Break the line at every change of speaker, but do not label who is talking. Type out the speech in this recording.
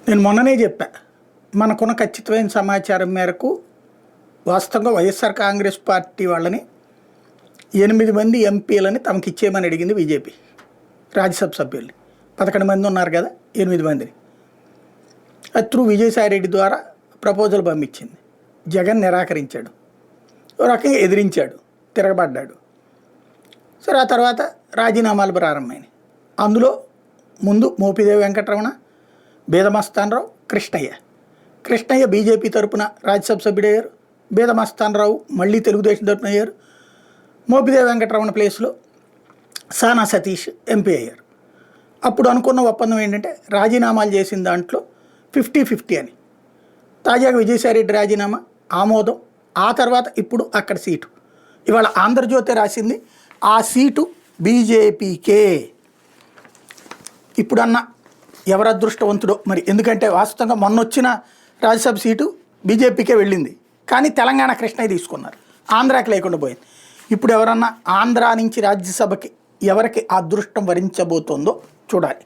నేను మొన్ననే చెప్పా, మనకున్న ఖచ్చితమైన సమాచారం మేరకు వాస్తవంగా వైఎస్ఆర్ కాంగ్రెస్ పార్టీ వాళ్ళని 8 మంది ఎంపీలని తమకి ఇచ్చేయమని అడిగింది బీజేపీ. రాజ్యసభ సభ్యుల్ని 11 మంది ఉన్నారు కదా, 8 మందిని అది త్రూ విజయసాయి రెడ్డి ద్వారా ప్రపోజల్ పంపించింది. జగన్ నిరాకరించాడు, ఓ రకంగా ఎదిరించాడు, తిరగబడ్డాడు. సరే ఆ తర్వాత రాజీనామాలు ప్రారంభమైనాయి. అందులో ముందు మోపిదేవి వెంకటరమణ, బేదమస్తానరావు, కృష్ణయ్య బీజేపీ తరపున రాజ్యసభ సభ్యుడయ్యారు. బేదమస్తానరావు మళ్ళీ తెలుగుదేశం తరపున అయ్యారు. మోపిదేవి వెంకటరమణ ప్లేస్లో సానా సతీష్ ఎంపీ అయ్యారు. అప్పుడు అనుకున్న ఒప్పందం ఏంటంటే రాజీనామాలు చేసిన దాంట్లో 50-50 అని. తాజాగా విజయసాయిరెడ్డి రాజీనామా ఆమోదం, ఆ తర్వాత ఇప్పుడు అక్కడ సీటు. ఇవాళ ఆంధ్రజ్యోతి రాసింది ఆ సీటు బీజేపీకే. ఇప్పుడన్నా ఎవరు అదృష్టవంతుడో మరి, ఎందుకంటే వాస్తవంగా మొన్న వచ్చిన రాజ్యసభ సీటు బీజేపీకే వెళ్ళింది, కానీ తెలంగాణ కృష్ణయ్య తీసుకున్నారు, ఆంధ్రాకి లేకుండా పోయింది. ఇప్పుడు ఎవరన్నా ఆంధ్రా నుంచి రాజ్యసభకి ఎవరికి అదృష్టం వరించబోతోందో చూడాలి.